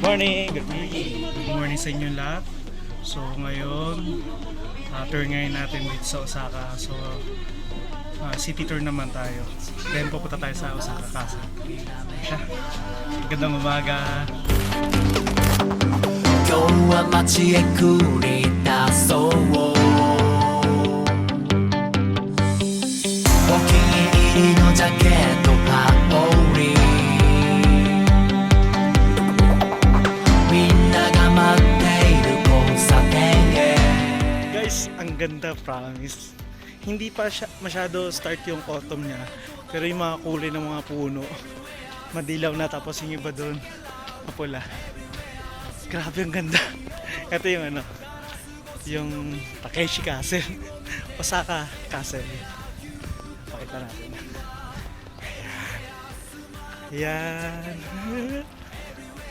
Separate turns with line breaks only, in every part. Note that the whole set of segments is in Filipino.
morning! Good morning sa inyo lahat. So ngayon, tour ngayon natin dito sa Osaka. So city tour naman tayo. Then pupunta tayo sa Osaka Castle. Siya. Gandang umaga!
今日は街へ繰り出そうお気に入りのジャケット羽織みんなが待っている交差点へ
Guys, ang ganda, promise. Hindi pa siya masyado start yung autumn niya. Pero yung mga kulay ng mga puno, madilaw na, tapos yung iba doon, mapula. Grabe ang ganda. Ito yung ano, yung Takeshi Castle. Osaka Castle. Pakita natin. Ayan.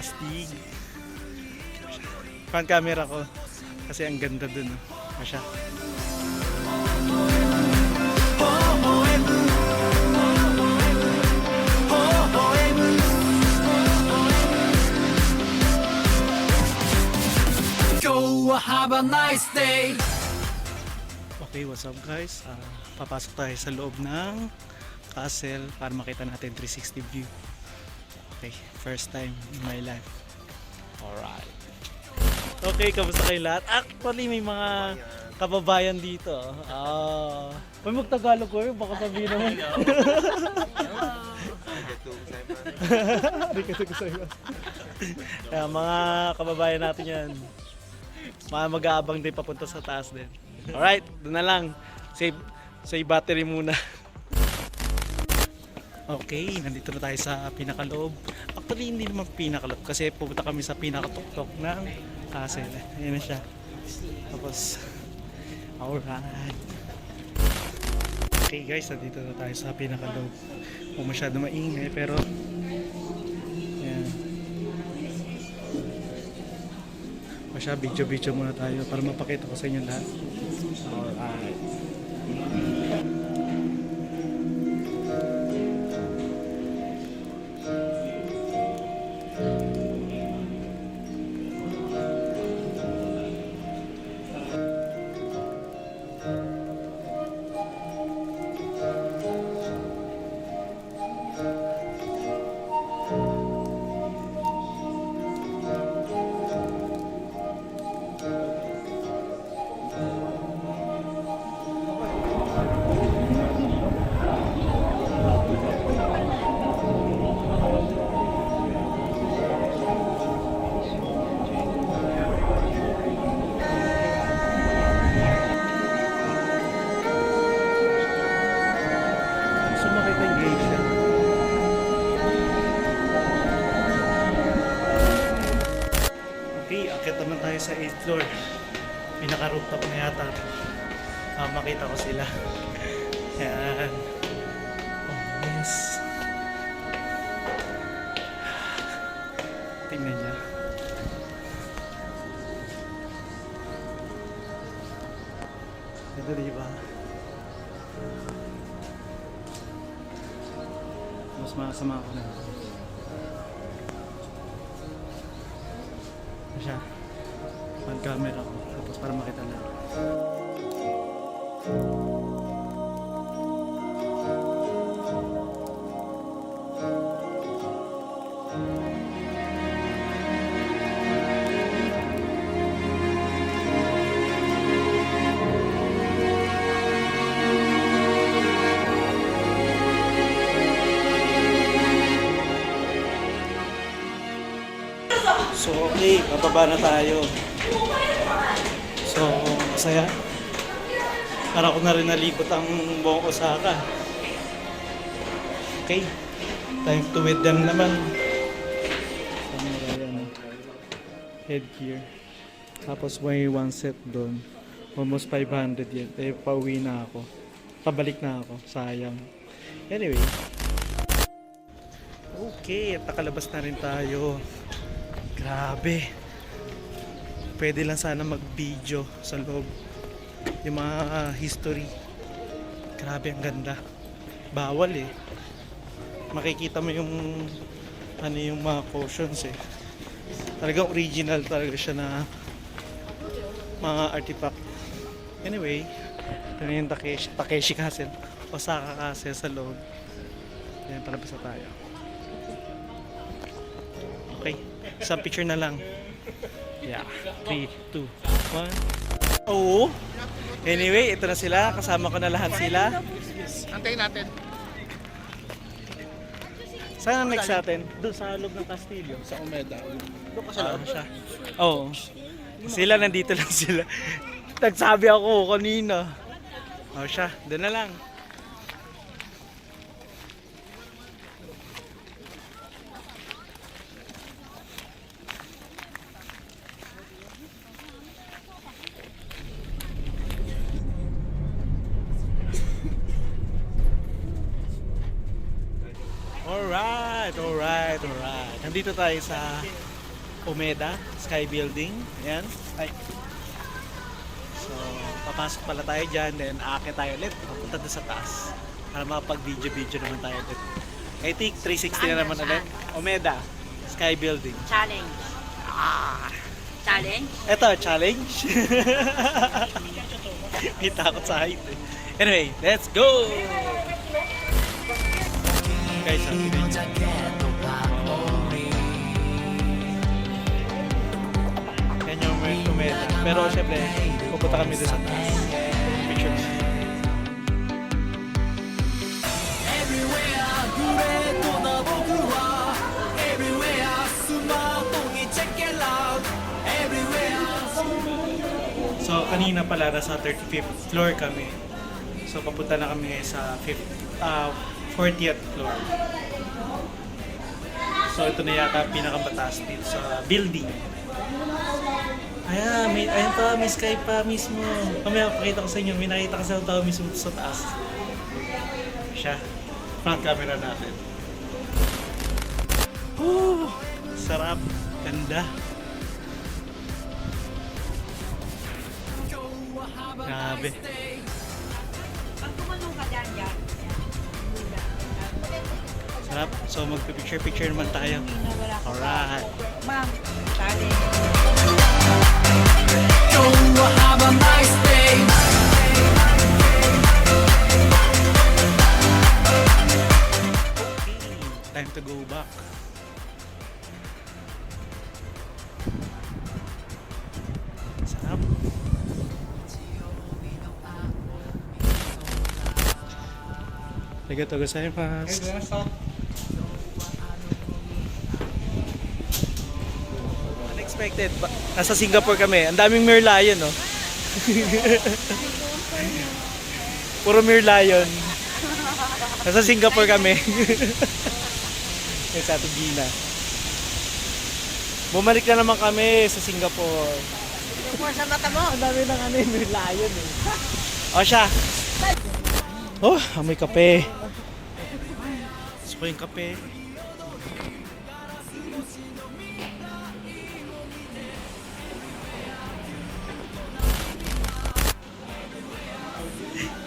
Astig. Fan camera ko. Kasi ang ganda dun. Masya.
Have a nice day.
Okay, what's up guys? Papasok tayo sa loob ng castle para makita natin 360 view. Okay, first time in my life. Alright. Okay, kamusta kayo lahat? Actually, may mga kababayan dito. May magtagalog ko yun, baka sabihin naman. Mga kababayan natin yan. Mag-aabang din papunta sa taas din. Alright, doon na lang. Save battery muna. Okay, nandito na tayo sa pinakaloob. Actually, hindi naman pinakaloob kasi pupunta kami sa pinakatuktok ng castle. Ayan na siya. Tapos, alright. Okay guys, nandito na tayo sa pinakaloob. Kung masyado maingay pero ayan. Masya, video muna tayo para mapakita ko sa inyo lahat. Alright. Naman tayo sa 8th floor. Pinaka-rooftop na yata. Makita ko sila. Ayan. Oh, yes. Tingnan niya. Ito diba? Mas masama ako na. Siya. Fan camera ko tapos para makita lang. So okay, bababa na tayo. So, masaya. Para ko na rin nalibot ang buong Osaka. Okay, time to with them naman. Headgear. Tapos may one set doon. Almost 500 yan. Eh, pauwi na ako. Pabalik na ako. Sayang. Anyway. Okay, at nakalabas na rin tayo. Grabe. Pwede lang sana mag-video sa loob. Yung mga history. Grabe, ang ganda. Bawal eh. Makikita mo yung ano yung mga cautions eh. Talagang original talaga siya na mga artifact. Anyway, ito na yung Takeshi Castle. Osaka Castle sa loob. Ayan, palabas na tayo. Okay, isang picture na lang. Yeah, 3, 2, 1. Oo. Anyway, ito na sila. Kasama ko na lahat sila.
Antayin natin.
Saan ang next natin? Doon sa loob ng Castillo.
Sa Omeda. Doon ka sa
Ah,
loob.
siya. Oo. Sila, nandito lang sila. Nagsabi ako kanina. Oh, siya. Doon na lang. Alright. Nandito tayo sa Omeda Sky Building. Ayan. Ay. So, papasok pala tayo dyan. Then, aakyat tayo ulit. Papunta doon sa taas. Para makapag-video naman tayo ulit. I think 360 na naman ulit. Omeda Sky Building.
Challenge. Challenge?
Eto, challenge. May takot sa height eh. Anyway, let's go! Guys, ang
君のジャケットが多い
yan yung Omeda. Pero syempre, pupunta kami doon sa taas. Picture.
Everywhere グレートな僕は Everywhere スマートに check it out Everywhere
So, kanina pala nasa 35th floor kami. So, papunta na kami sa 40th floor. So, ito na yata ang pinakamataas dito sa building. Ayan pa, may sky pa mismo. Mamaya pakita ko sa inyo, may nakita kasi ang tao mismo sa taas. Siya. Front camera natin. Woo! Sarap. Ganda. Grabe.
Pag tumanong ka dyan,
Sarap. So, magpipicture-picture naman tayo. Alright.
Ma'am, challenge.
Yo, have a nice day
Time to go back. Sarap. Arigatou gozaimasu. Unexpected. Nasa Singapore kami. Ang daming Merlion, no? Puro Merlion. Nasa Singapore kami. Sa Ate Gina. Bumalik na naman kami sa Singapore.
Tumor sa mata mo.
Ang dami ng Merlion eh. O siya. Oh, amoy kape. Gusto ko yung kape.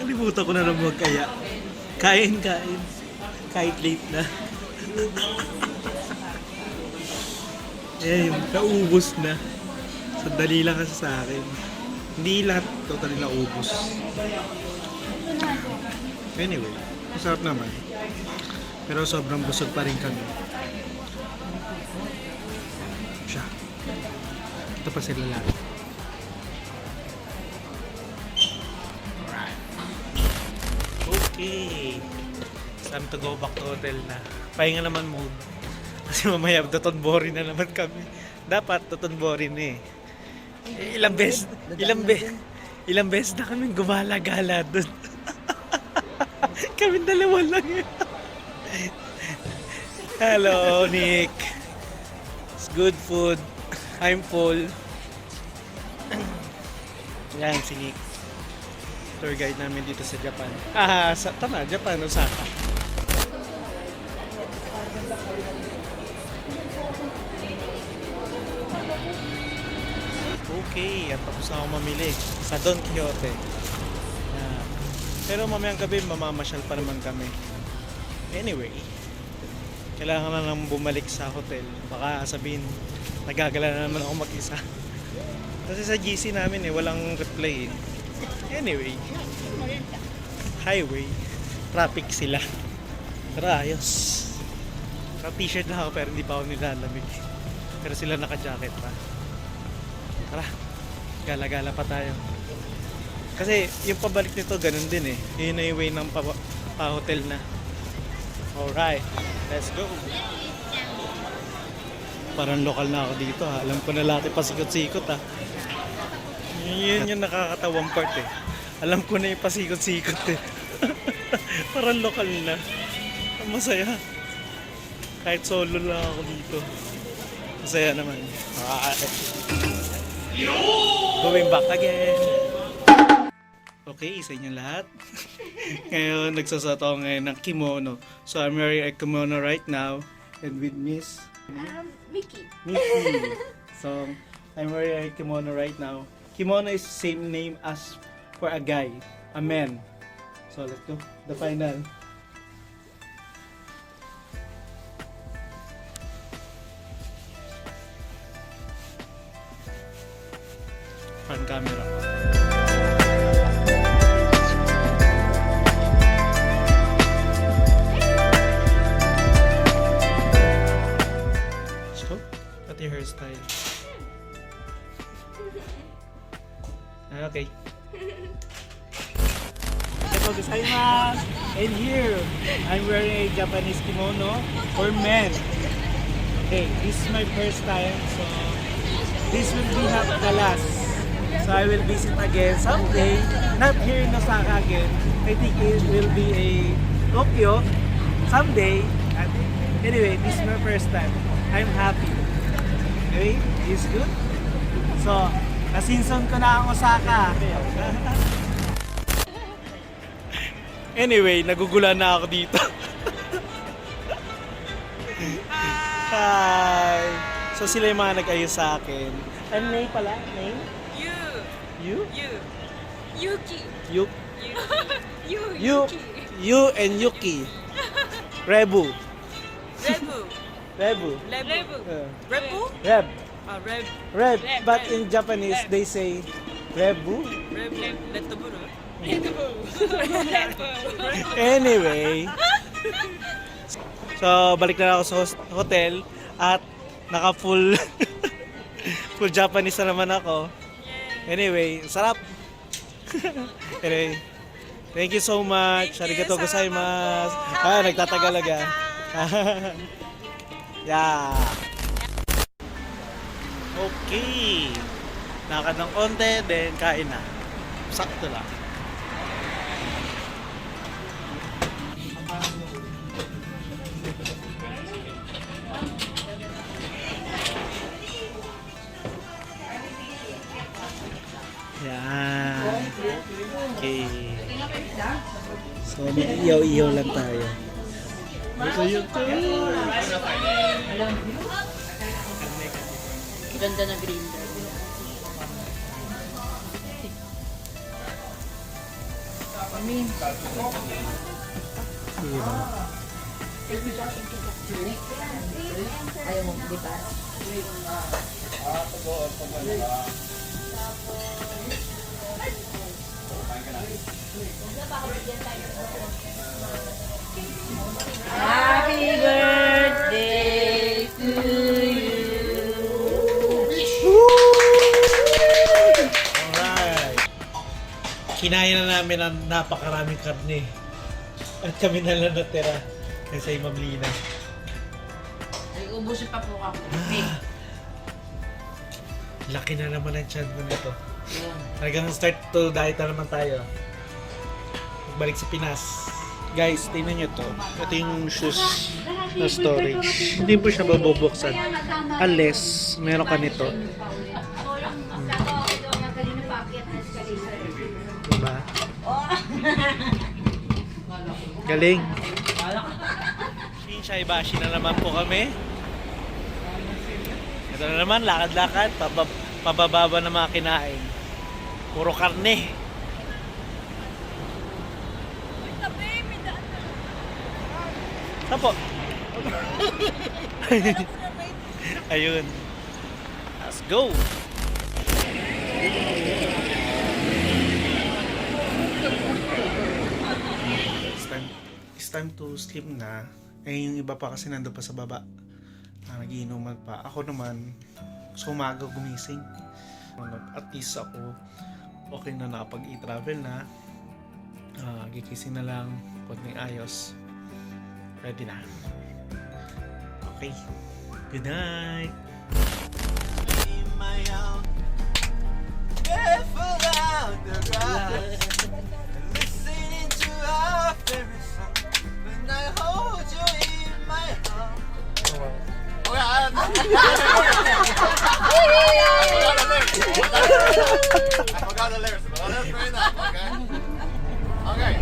Kalimutan ko na lang magkaya. Kain. Kahit late na. Eh, naubos na. Sandali lang kasi sa akin. Hindi lahat totally naubos. Anyway, masarap naman. Pero sobrang busog pa rin kami. Siya. Ito pa sila lahat. Alright. Okay. It's time to go back to hotel na. Pahinga naman mode. Kasi mamaya Dotonbori na naman kami. Dapat Dotonbori na eh. Ilang beses na kaming gumala-gala doon. Kami dalawa lang yun. Hello, Nick. It's good food. I'm full. Yan, si Nick. Tour guide namin dito sa Japan. Japan, Osaka. Okay, at tapos na ako mamili sa Don Quixote. Yan. Pero mamayang gabi mamamasyal pa naman kami. Anyway, Kailangan na lang bumalik sa hotel. Baka sabihin, nagagala na naman ako mag-isa. Kasi sa GC namin walang reply Anyway, highway, traffic sila. Pero ayos. Naka-t-shirt na ako pero hindi pa ako nilalamig. Pero sila naka-jacket pa. Tara, gala-gala pa tayo. Kasi yung pabalik nito ganun din eh. Yun na yung way ng pa-hotel na. Alright, let's go. Parang lokal na ako dito ha. Alam ko na lahat pasikot-sikot ha. Yun yung nakakatawang part eh. Alam ko na yung pasikot-sikot eh. Parang lokal na. Masaya. Kahit solo lang ako dito. Masaya naman. Going back again. Okay, isa niyo lahat. Ngayon, nagsusot ako ngayon ng kimono. So, I'm wearing a kimono right now. And with Miss
Mickey.
Mickey. So, I'm wearing a kimono right now. Kimono is same name as for a guy, a man. So, let's go. The final. Front camera. Let's go. Pati hairstyle. Okay. Arigatou gozaimasu. And here, I'm wearing a Japanese kimono for men. Okay, this is my first time, so this will be not the last. So I will visit again someday. Not here in Osaka again. I think it will be a Tokyo someday. And anyway, this is my first time. I'm happy. Okay, is good. So, nasinson ko na ang Osaka. Anyway, nagugulan na ako dito. Hi! So sila yung mga nag-ayos sa akin. Ano name pala? Name?
You.
You?
You. Yuki.
You?
You.
You?
Yuki.
You and Yuki. Rebu.
Rebu.
Rebu.
Rebu. Rebu?
Reb.
Reb.
Reb.
Reb,
But
Reb.
in Japanese, they say Rebu.
Rebu. Letoburo.
Anyway. So, balik na ako sa hotel at naka-full full Japanese na naman ako. Anyway, sarap. Anyway, thank you so much. Arigatou gozaimasu. Nagtatagalaga. Yeah. Okay. Nakakad ng konti, then kain na. Sakto lang. Yan. Okay. So, mag-iyaw-iyaw lang tayo. Ito yun to.
Ganda na green. Ayaw mo, di ba? Happy birthday to you.
Alright. Kinain na namin ang napakaraming karne. At kami na lang natira. Kasi Ma'am Lina.
Ay, ubusin pa po ako.
Laki na naman ang tiyan ko nito. Talagang start to diet na naman tayo. Balik sa Pinas. Guys, tingnan nyo to. Ito yung shoes na storage. Hindi po siya mabubuksan. Unless, meron ka nito. Diba? Galing. Shinsaibashi na naman po kami. Ito na naman, lakad-lakad. Pabababa na mga kinain. Puro karne. Saan po? Ayun. Let's go! It's time to sleep na. Eh, yung iba pa kasi nandun pa sa baba. Nagiinuman pa. Ako naman, gusto umaga gumising. At least ako, okay na nakapag-i-travel na. Gigising na lang, konting ayos. Ready na. Okay. Good night!
Listening to our favorite song when I hold you in my arms. Okay, I forgot the lyrics, but that's fair enough, okay? Okay.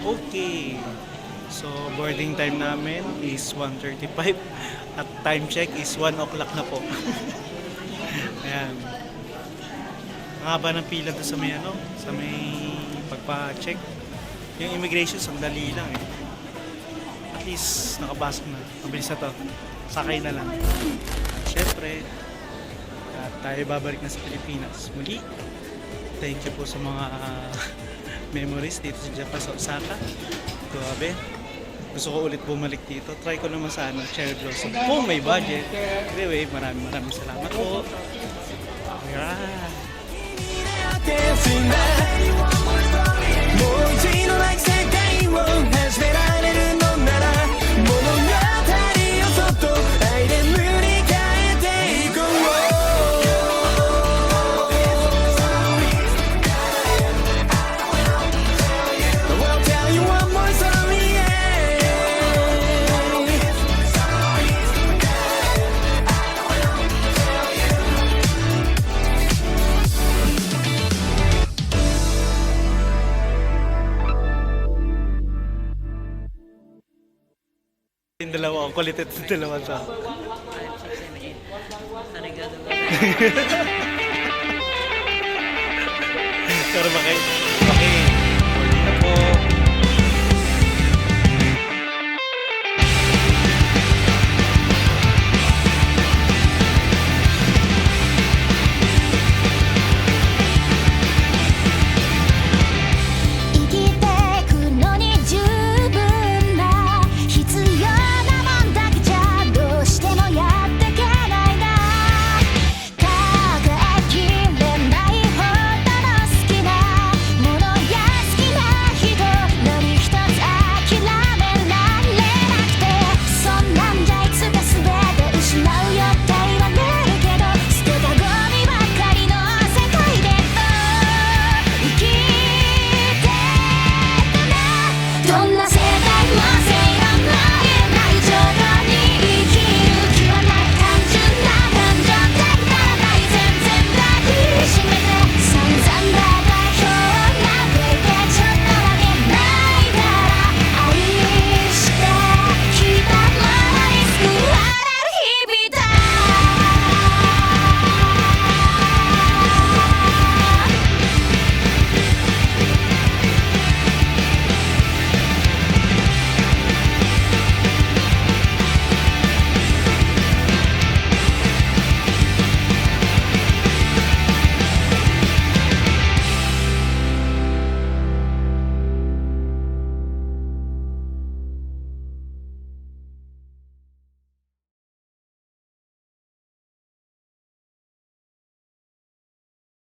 Okay. So, boarding time namin is 1:35 at time check is 1 o'clock na po. Ayan. Ang haba ng pila doon sa may ano, sa may pagpa-check. Yung immigration, sandali lang eh. At least, nakapasok na. Mabilis na to. Sakay na lang. Siyempre, at tayo babalik na sa Pilipinas. Muli, thank you po sa mga memories dito sa Japan, sa Osaka. Grabe. Gusto ko ulit bumalik dito. Try ko naman sa Cherry Blossom. Kung may budget. Anyway, maraming salamat po. Alright.
もう一度 like 世界を始められるのなら物語をそっと愛で塗り替えていこう I'll tell you one more story, yeah.
Yung dalawa, ang kulit at yung dalawa sa.
5, 6, 7, 8. Arigato.
Pero bakit?